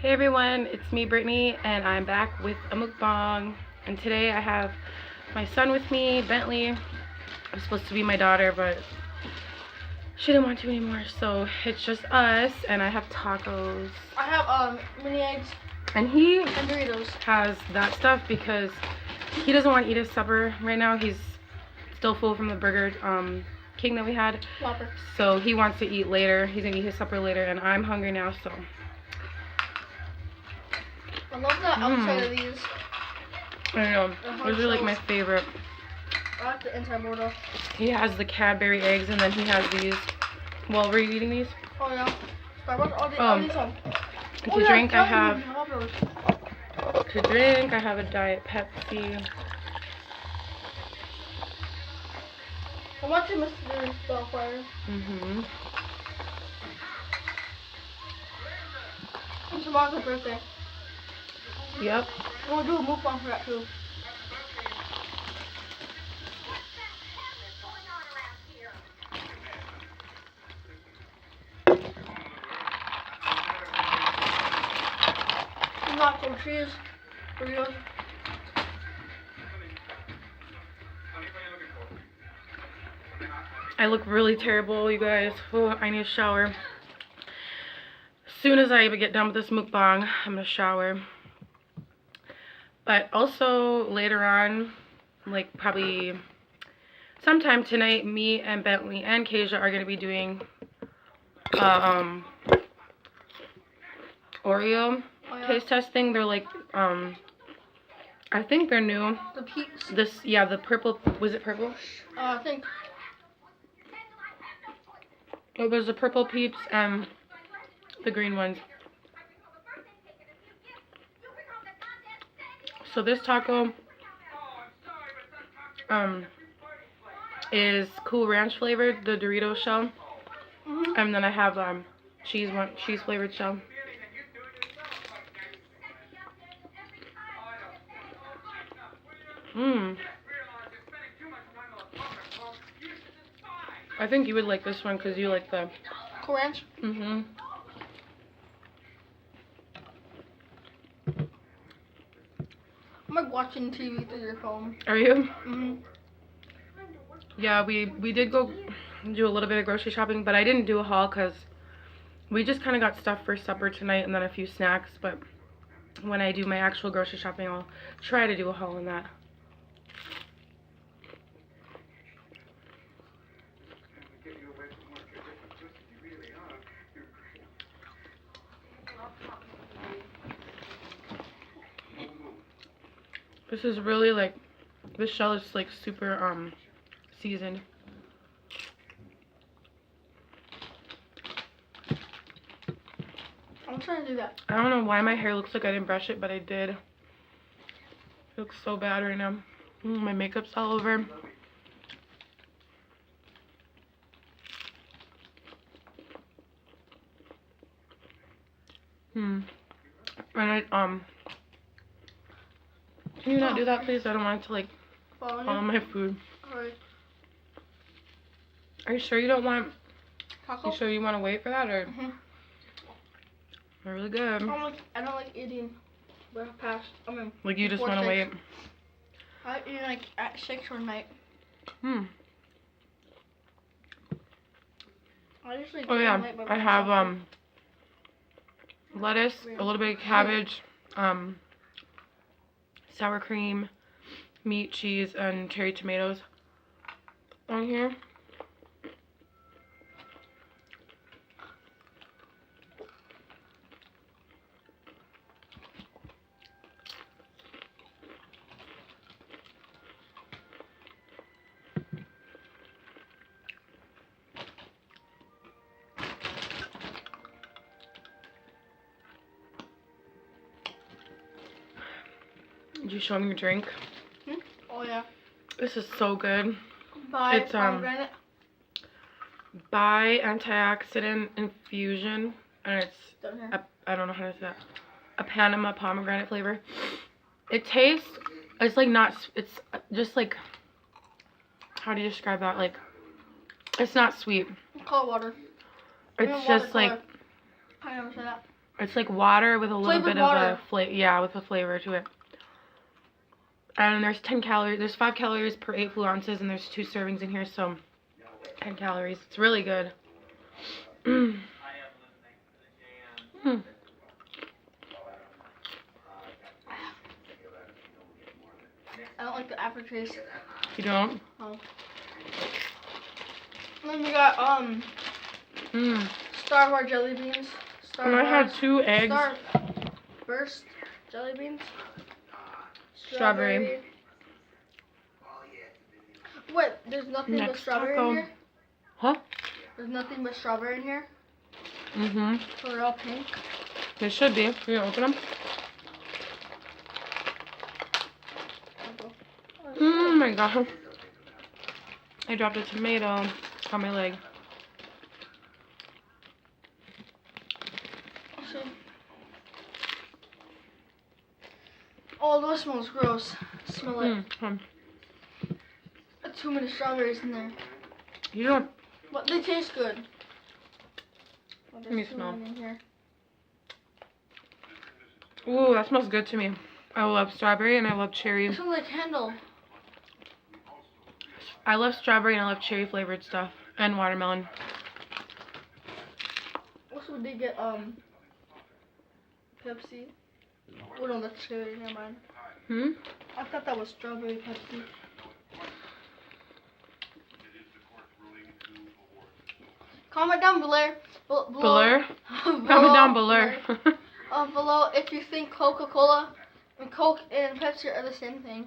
Hey everyone, it's me Brittany and I'm back with a mukbang, and today I have my son with me, Bentley. It was supposed to be my daughter, but she didn't want to anymore, so it's just us, and I have tacos. I have mini eggs and he and Doritos. Has that stuff because he doesn't want to eat his supper right now. He's still full from the Burger King that we had. Whopper. So he wants to eat later. He's gonna eat his supper later, and I'm hungry now, so I love the outside of these. I know. Those are like my favorite. I like the inside more though. He has the Cadbury eggs, and then he has these. Well, were you eating these? Oh yeah. Starbucks. All these To drink, I have. To drink, I have a Diet Pepsi. I'm watching Mr. Spellfire. It's Margaret's birthday. Yep. We'll do a mukbang for that too. Some cheese, Doritos. I look really terrible, you guys. Oh, I need a shower. As soon as I get done with this mukbang, I'm gonna shower. But also later on, like probably sometime tonight, me and Bentley and Kasia are gonna be doing Oreo taste testing. They're like I think they're new. The Peeps. The purple. Was it purple? I think. It was the purple Peeps and the green ones. So this taco is Cool Ranch flavored, the Dorito shell, and then I have cheese flavored shell. I think you would like this one because you like the Cool Ranch. I'm like watching TV through your phone. Are you? Yeah, we did go do a little bit of grocery shopping, but I didn't do a haul because we just kind of got stuff for supper tonight and then a few snacks. But when I do my actual grocery shopping, I'll try to do a haul in that. This is really like, this shell is like super seasoned. I'm trying to do that. I don't know why my hair looks like I didn't brush it, but I did. It looks so bad right now. My makeup's all over. And I can you not do that, please? I don't want it to like fall on my food. Alright. Are you sure you don't want? Taco? You sure you want to wait for that, or? They're really good. I don't like eating past. Like you just want to wait. I eat like at 6 or night. I usually Oh yeah, I have lettuce, a little bit of cabbage, sour cream, meat, cheese, and cherry tomatoes on here. Did you show me your drink? Oh yeah. This is so good. It's by antioxidant infusion, and it's I don't know how to say that. A Panama pomegranate flavor. It tastes. It's like not. It's just like. How do you describe that? Like, it's not sweet. Cold water. It's just like. I never said that. It's like water with a little Flavored bit water. of a with a flavor to it. And there's 10 calories. There's 5 calories per 8 fluid ounces, and there's 2 servings in here, so 10 calories. It's really good. Mm. Mm. I don't like the aftertaste. You don't? Oh. And then we got Star Wars jelly beans. And I had 2 eggs. Burst jelly beans. Strawberry. Wait, there's nothing but strawberry in here? Huh? There's nothing but strawberry in here? Mm-hmm. So they're all pink? They should be. Can you open them? Oh my god. I dropped a tomato on my leg. See. Oh, those smells gross. Smell it. Too many strawberries in there. You don't. But they taste good. Let me smell. In here. Ooh, that smells good to me. I love strawberry and I love cherry. It smells like candle. I love strawberry and I love cherry flavored stuff. And watermelon. Also, they get Pepsi. Oh no, that's cherry. Never mind. I thought that was strawberry Pepsi. Comment down below. Comment down below. Below if you think Coca-Cola and Coke and Pepsi are the same thing.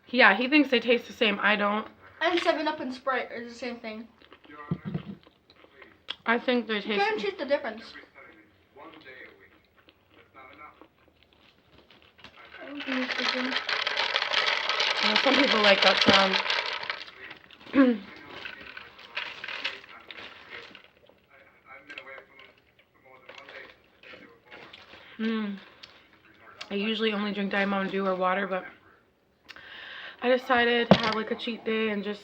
Yeah, he thinks they taste the same. I don't. And 7-Up and Sprite are the same thing. I think they taste. You can't taste the difference. Some people like that sound. I usually only drink Diet Mountain Dew or water, but I decided to have like a cheat day and just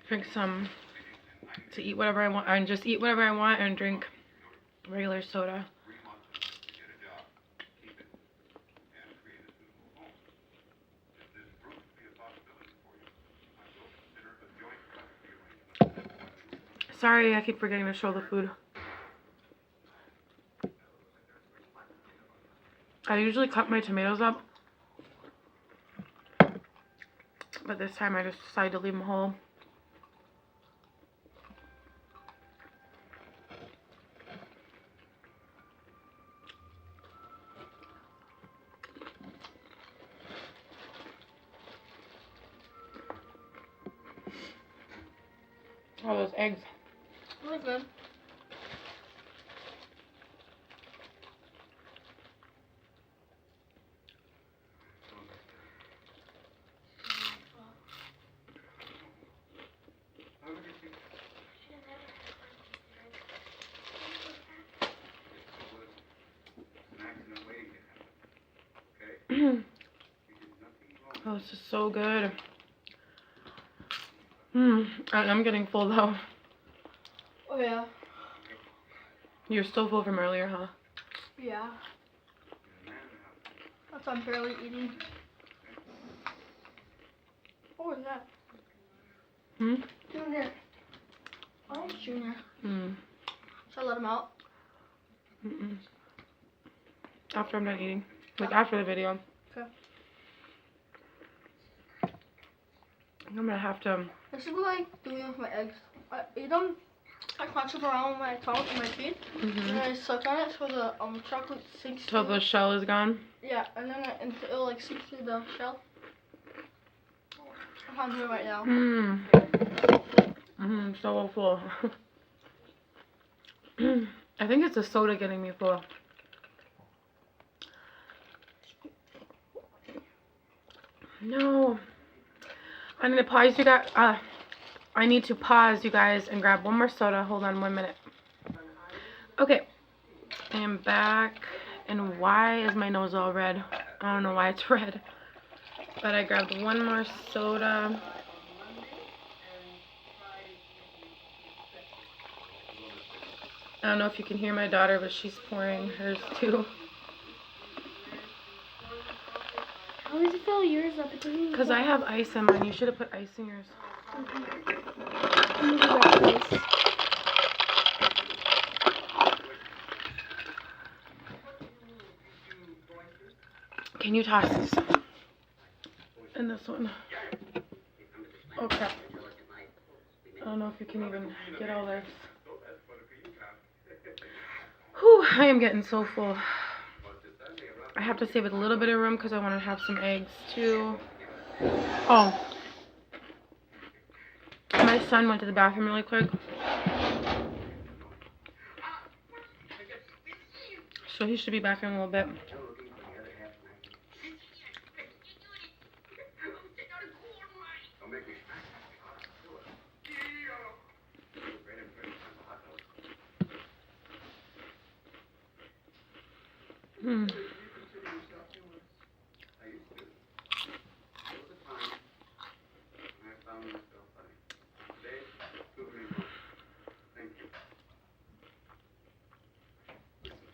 drink to eat whatever I want, and just eat whatever I want and drink regular soda. Sorry, I keep forgetting to show the food. I usually cut my tomatoes up, but this time I just decided to leave them whole. Oh, those eggs. Really good. Oh, this is so good. I'm getting full though. Oh yeah. You're still full from earlier, huh? Yeah. That's why I'm barely eating. What was that? Junior. Oh, Junior. Should I let him out? After I'm done eating. Like after the video. Okay. I'm gonna have to. This is what I do with my eggs. I eat them. I crunch them around with my tongue and my teeth, and I suck on it so the chocolate sinks. So the shell is gone. Yeah, and then it'll like sink through the shell. I'm hungry right now. So full. I think it's the soda getting me full. No. I need to pause you guys. I need to pause you guys and grab one more soda. Hold on 1 minute. Okay. I am back. And why is my nose all red? I don't know why it's red. But I grabbed one more soda. I don't know if you can hear my daughter, but she's pouring hers too. How does it fill yours up? Because I have ice in mine. You should have put ice in yours. Okay. I'm gonna grab this. Can you toss this? And this one. Oh crap. I don't know if you can even get all this. Whew, I am getting so full. I have to save a little bit of room because I want to have some eggs too. Oh. My son went to the bathroom really quick. So he should be back in a little bit.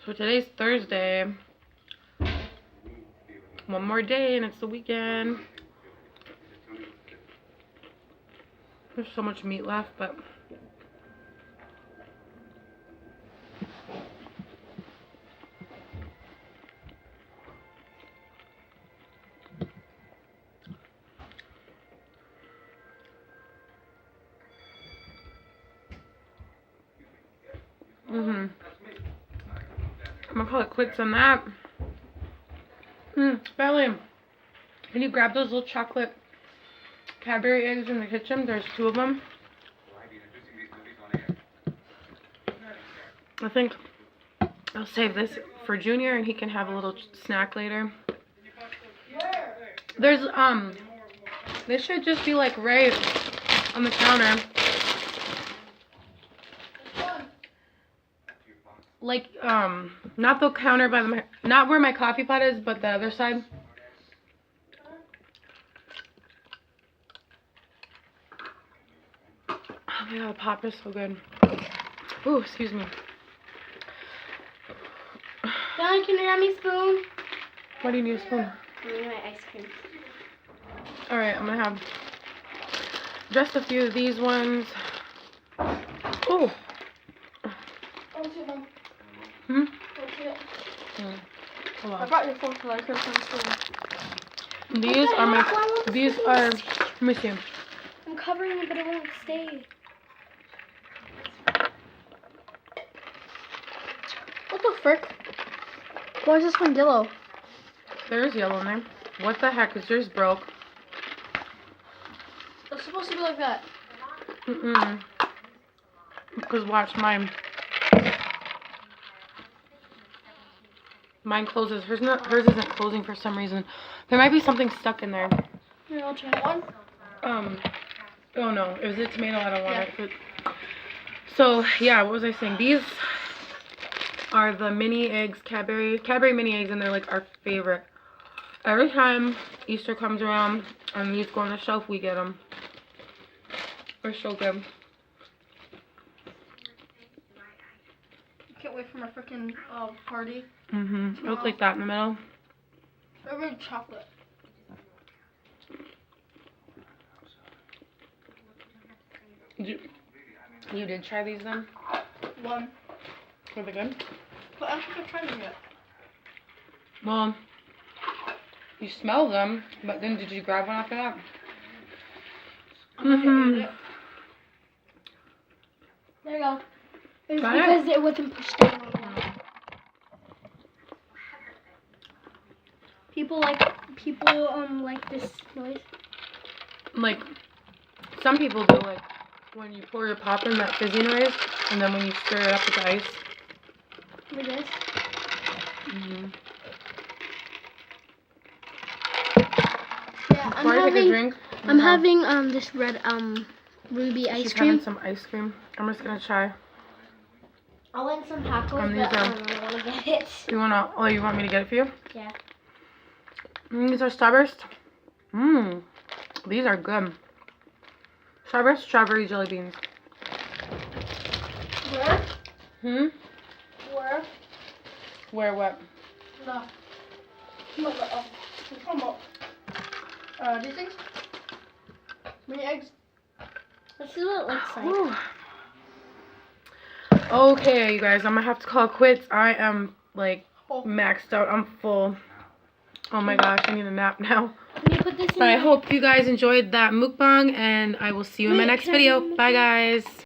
So today's Thursday. One more day and it's the weekend. There's so much meat left, but I'm gonna call it quits on that. Belly, can you grab those little chocolate Cadbury eggs in the kitchen? There's 2 of them. I think I'll save this for Junior and he can have a little snack later. There's, they should just be like right on the counter. Like, not the counter by the, not where my coffee pot is, but the other side. Oh yeah, the pop is so good. Ooh, excuse me. Don, can you grab me a spoon? What do you need a spoon? I need my ice cream. Alright, I'm gonna have just a few of these ones. Ooh. Hold on. I brought your phone so I could have some spoon. These are my, these are, let me see. I'm covering it, but it won't stay. What the frick? Why is this one yellow? There's yellow in there. What the heck is yours broke? It's supposed to be like that. Because watch mine. Mine closes. Hers isn't closing for some reason. There might be something stuck in there. Here, I'll try one. Oh no, it was a tomato. I don't want it. So yeah, what was I saying? These are the mini eggs, Cadbury mini eggs, and they're like our favorite. Every time Easter comes around and these go on the shelf, we get them. They're so good. Can't wait for my freaking party. It looks like that in the middle. They're really chocolate. You did try these then? One. Were they good? But I don't think I've tried them yet. Well, you smell them, but then did you grab one after that? There you go. It's because it wasn't pushed down like that. People like this noise. Like, some people do, like, when you pour your pop in, that fizzy noise, and then when you stir it up with the ice. Like this? Yeah, I'm having this red ruby ice She's cream. having some ice cream. I'm just gonna try. I want some tacos, but I don't want to get it. You want me to get it for you? Yeah. These are Starburst. These are good. Starburst strawberry jelly beans. Where? Where? Where what? No. Come up. These things? Mini eggs? This is what it looks like. Whew. Okay, you guys, I'm gonna have to call it quits. I am like maxed out. I'm full. Oh my gosh, I need a nap now. Can you put this in But I there? hope you guys enjoyed that mukbang, and I will see you in my Wait, next can I video. do Bye, guys.